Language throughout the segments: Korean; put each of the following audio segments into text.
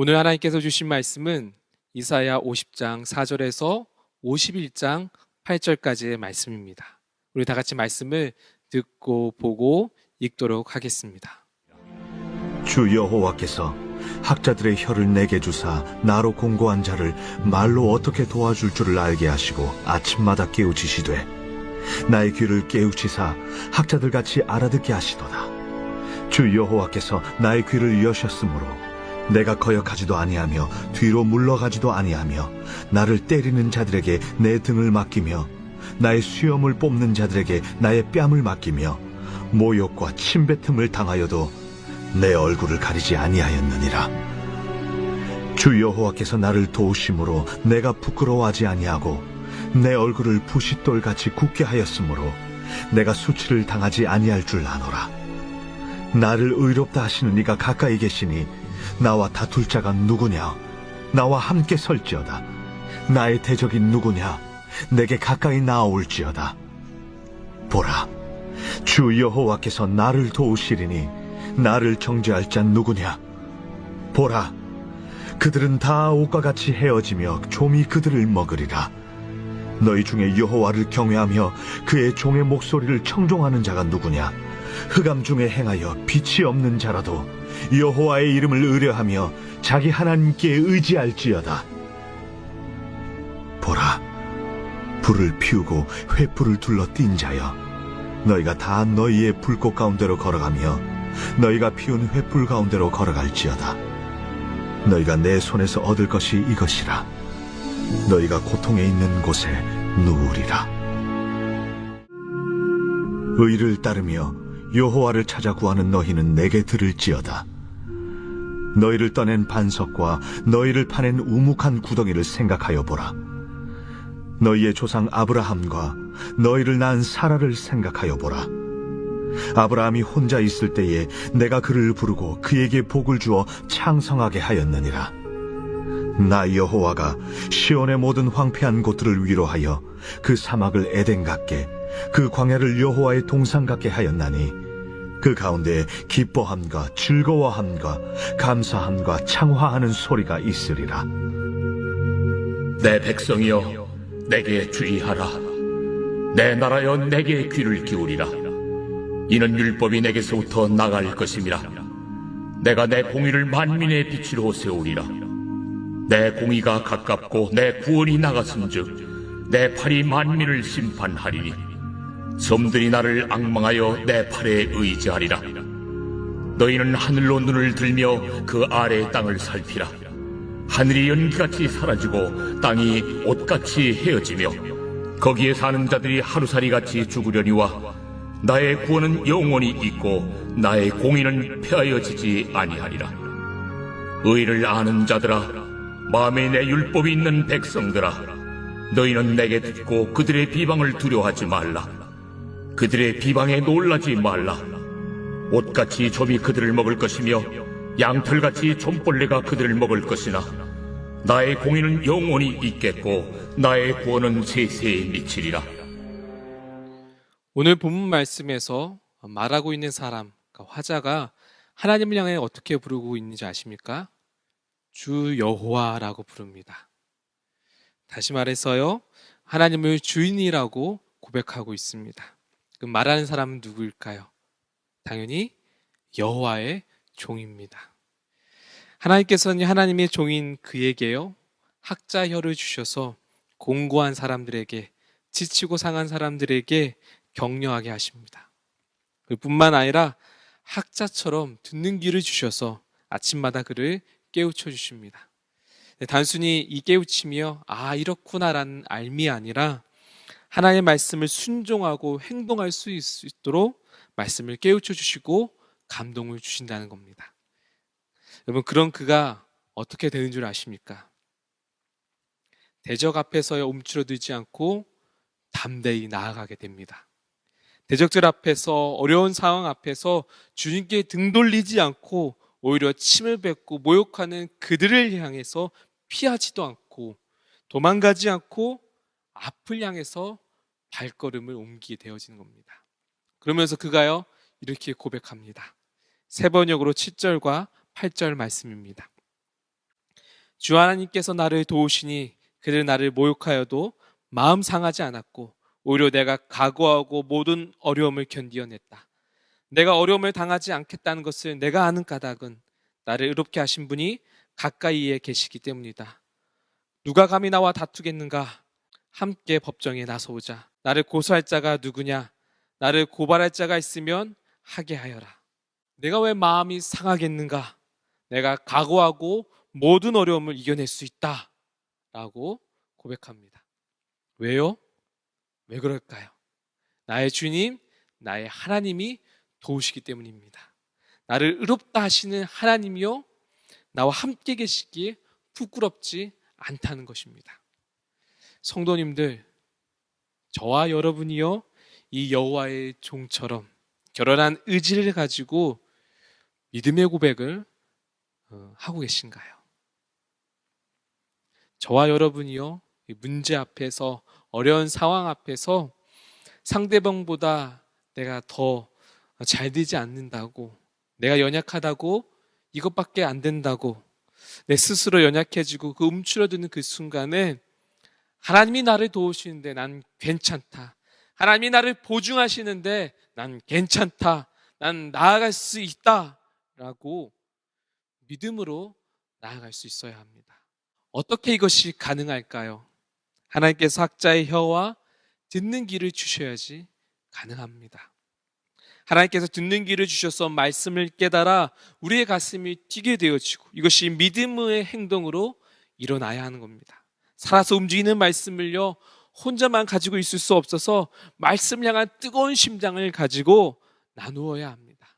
오늘 하나님께서 주신 말씀은 이사야 50장 4절에서 51장 8절까지의 말씀입니다. 우리 다 같이 말씀을 듣고 보고 읽도록 하겠습니다. 주 여호와께서 학자들의 혀를 내게 주사 나로 공고한 자를 말로 어떻게 도와줄 줄을 알게 하시고 아침마다 깨우치시되 나의 귀를 깨우치사 학자들같이 알아듣게 하시도다. 주 여호와께서 나의 귀를 여셨으므로 내가 거역하지도 아니하며 뒤로 물러가지도 아니하며 나를 때리는 자들에게 내 등을 맡기며 나의 수염을 뽑는 자들에게 나의 뺨을 맡기며 모욕과 침뱉음을 당하여도 내 얼굴을 가리지 아니하였느니라. 주 여호와께서 나를 도우심으로 내가 부끄러워하지 아니하고 내 얼굴을 부싯돌같이 굳게 하였으므로 내가 수치를 당하지 아니할 줄 아노라. 나를 의롭다 하시는 이가 가까이 계시니 나와 다툴 자가 누구냐? 나와 함께 설지어다. 나의 대적이 누구냐? 내게 가까이 나아올지어다. 보라, 주 여호와께서 나를 도우시리니 나를 정죄할 자 누구냐? 보라, 그들은 다 옷과 같이 헤어지며 좀이 그들을 먹으리라. 너희 중에 여호와를 경외하며 그의 종의 목소리를 청종하는 자가 누구냐? 흑암 중에 행하여 빛이 없는 자라도 여호와의 이름을 의뢰하며 자기 하나님께 의지할지어다. 보라, 불을 피우고 횃불을 둘러 띈 자여, 너희가 다 너희의 불꽃 가운데로 걸어가며 너희가 피운 횃불 가운데로 걸어갈지어다. 너희가 내 손에서 얻을 것이 이것이라. 너희가 고통에 있는 곳에 누우리라. 의를 따르며 여호와를 찾아 구하는 너희는 내게 들을지어다. 너희를 떠낸 반석과 너희를 파낸 우묵한 구덩이를 생각하여 보라. 너희의 조상 아브라함과 너희를 낳은 사라를 생각하여 보라. 아브라함이 혼자 있을 때에 내가 그를 부르고 그에게 복을 주어 창성하게 하였느니라. 나 여호와가 시온의 모든 황폐한 곳들을 위로하여 그 사막을 에덴 같게 그 광야를 여호와의 동산 같게 하였나니 그 가운데 기뻐함과 즐거워함과 감사함과 창화하는 소리가 있으리라. 내 백성이여 내게 주의하라. 내 나라여 내게 귀를 기울이라. 이는 율법이 내게서부터 나갈 것임이라. 내가 내 공의를 만민의 빛으로 세우리라. 내 공의가 가깝고 내 구원이 나갔은즉 내 팔이 만민을 심판하리니 섬들이 나를 앙망하여 내 팔에 의지하리라. 너희는 하늘로 눈을 들며 그 아래의 땅을 살피라. 하늘이 연기같이 사라지고 땅이 옷같이 헤어지며 거기에 사는 자들이 하루살이같이 죽으려니와 나의 구원은 영원히 있고 나의 공의는 폐하여지지 아니하리라. 의를 아는 자들아, 마음에 내 율법이 있는 백성들아, 너희는 내게 듣고 그들의 비방을 두려워하지 말라. 그들의 비방에 놀라지 말라. 옷같이 좀이 그들을 먹을 것이며 양털같이 좀벌레가 그들을 먹을 것이나 나의 공의는 영원히 있겠고 나의 구원은 세세에 미치리라. 오늘 본문 말씀에서 말하고 있는 사람, 화자가 하나님을 향해 어떻게 부르고 있는지 아십니까? 주 여호와라고 부릅니다. 다시 말해서요, 하나님을 주인이라고 고백하고 있습니다. 그럼 말하는 사람은 누구일까요? 당연히 여호와의 종입니다. 하나님께서는 하나님의 종인 그에게요, 학자 혀를 주셔서 공고한 사람들에게, 지치고 상한 사람들에게 격려하게 하십니다. 그뿐만 아니라 학자처럼 듣는 귀를 주셔서 아침마다 그를 깨우쳐 주십니다. 단순히 이 깨우침이요, 이렇구나라는 알미 아니라 하나님의 말씀을 순종하고 행동할 수 있도록 말씀을 깨우쳐 주시고 감동을 주신다는 겁니다. 여러분, 그런 그가 어떻게 되는 줄 아십니까? 대적 앞에서야 움츠러들지 않고 담대히 나아가게 됩니다. 대적들 앞에서, 어려운 상황 앞에서 주님께 등 돌리지 않고 오히려 침을 뱉고 모욕하는 그들을 향해서 피하지도 않고 도망가지 않고 앞을 향해서 발걸음을 옮기게 되어지는 겁니다. 그러면서 그가요, 이렇게 고백합니다. 세 번역으로 7절과 8절 말씀입니다. 주 하나님께서 나를 도우시니 그들 나를 모욕하여도 마음 상하지 않았고 오히려 내가 각오하고 모든 어려움을 견디어냈다. 내가 어려움을 당하지 않겠다는 것을 내가 아는 까닭은 나를 의롭게 하신 분이 가까이에 계시기 때문이다. 누가 감히 나와 다투겠는가? 함께 법정에 나서오자. 나를 고소할 자가 누구냐? 나를 고발할 자가 있으면 하게 하여라. 내가 왜 마음이 상하겠는가? 내가 각오하고 모든 어려움을 이겨낼 수 있다 라고 고백합니다. 왜요? 왜 그럴까요? 나의 주님, 나의 하나님이 도우시기 때문입니다. 나를 의롭다 하시는 하나님이요, 나와 함께 계시기에 부끄럽지 않다는 것입니다. 성도님들, 저와 여러분이요, 이 여호와의 종처럼 결연한 의지를 가지고 믿음의 고백을 하고 계신가요? 저와 여러분이요, 이 문제 앞에서, 어려운 상황 앞에서 상대방보다 내가 더 잘 되지 않는다고, 내가 연약하다고, 이것밖에 안 된다고 내 스스로 연약해지고 그 움츠러드는 그 순간에 하나님이 나를 도우시는데 난 괜찮다, 하나님이 나를 보증하시는데 난 괜찮다, 난 나아갈 수 있다 라고 믿음으로 나아갈 수 있어야 합니다. 어떻게 이것이 가능할까요? 하나님께서 학자의 혀와 듣는 귀를 주셔야지 가능합니다. 하나님께서 듣는 귀를 주셔서 말씀을 깨달아 우리의 가슴이 뛰게 되어지고 이것이 믿음의 행동으로 일어나야 하는 겁니다. 살아서 움직이는 말씀을요, 혼자만 가지고 있을 수 없어서 말씀을 향한 뜨거운 심장을 가지고 나누어야 합니다.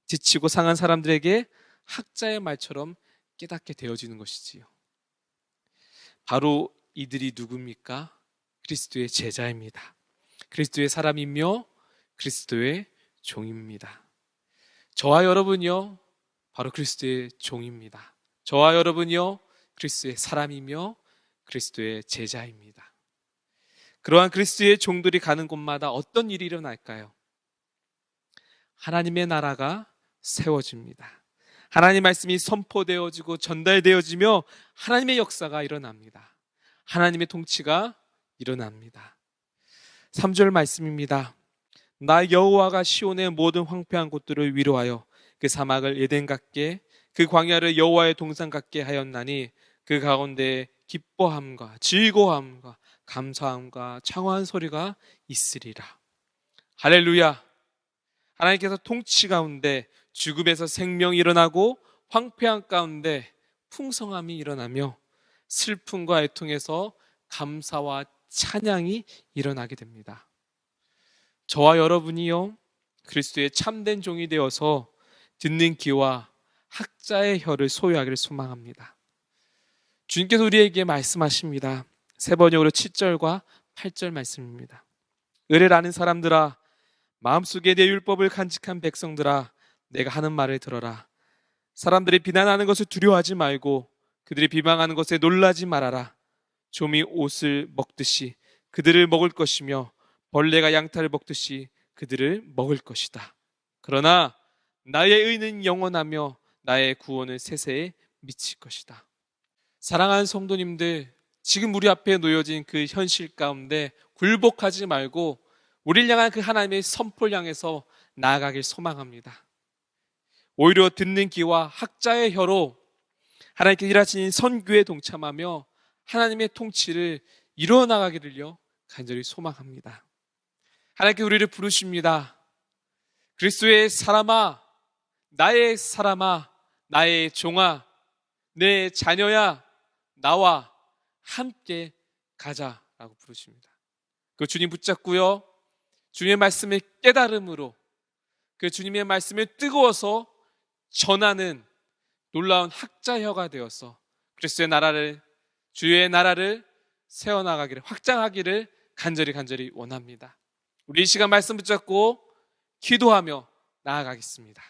지치고 상한 사람들에게 학자의 말처럼 깨닫게 되어지는 것이지요. 바로 이들이 누굽니까? 그리스도의 제자입니다. 그리스도의 사람이며 그리스도의 종입니다. 저와 여러분요, 바로 그리스도의 종입니다. 저와 여러분요, 그리스도의 사람이며 그리스도의 제자입니다. 그러한 그리스도의 종들이 가는 곳마다 어떤 일이 일어날까요? 하나님의 나라가 세워집니다. 하나님 말씀이 선포되어지고 전달되어지며 하나님의 역사가 일어납니다. 하나님의 통치가 일어납니다. 3절 말씀입니다. 나 여호와가 시온의 모든 황폐한 곳들을 위로하여 그 사막을 에덴 같게, 그 광야를 여호와의 동산 같게 하였나니 그 가운데 기뻐함과 즐거움과 감사함과 창화한 소리가 있으리라. 할렐루야. 하나님께서 통치 가운데 죽음에서 생명이 일어나고 황폐한 가운데 풍성함이 일어나며 슬픔과 애통에서 감사와 찬양이 일어나게 됩니다. 저와 여러분이요, 그리스도의 참된 종이 되어서 듣는 귀와 학자의 혀를 소유하기를 소망합니다. 주님께서 우리에게 말씀하십니다. 세 번역으로 7절과 8절 말씀입니다. 의를 아는 사람들아, 마음속에 내 율법을 간직한 백성들아, 내가 하는 말을 들어라. 사람들이 비난하는 것을 두려워하지 말고 그들이 비방하는 것에 놀라지 말아라. 좀이 옷을 먹듯이 그들을 먹을 것이며 벌레가 양털을 먹듯이 그들을 먹을 것이다. 그러나 나의 의는 영원하며 나의 구원은 세세에 미칠 것이다. 사랑하는 성도님들, 지금 우리 앞에 놓여진 그 현실 가운데 굴복하지 말고 우리를 향한 그 하나님의 선포를 향해서 나아가길 소망합니다. 오히려 듣는 귀와 학자의 혀로 하나님께 일하시는 선교에 동참하며 하나님의 통치를 이루어나가기를요 간절히 소망합니다. 하나님께 우리를 부르십니다. 그리스도의 사람아, 나의 사람아, 나의 종아, 내 자녀야, 나와 함께 가자라고 부르십니다. 그 주님 붙잡고요, 주님의 말씀을 깨달음으로 그 주님의 말씀을 뜨거워서 전하는 놀라운 학자혀가 되어서 그리스도의 나라를, 주의 나라를 세워나가기를, 확장하기를 간절히 원합니다. 우리 이 시간 말씀 붙잡고 기도하며 나아가겠습니다.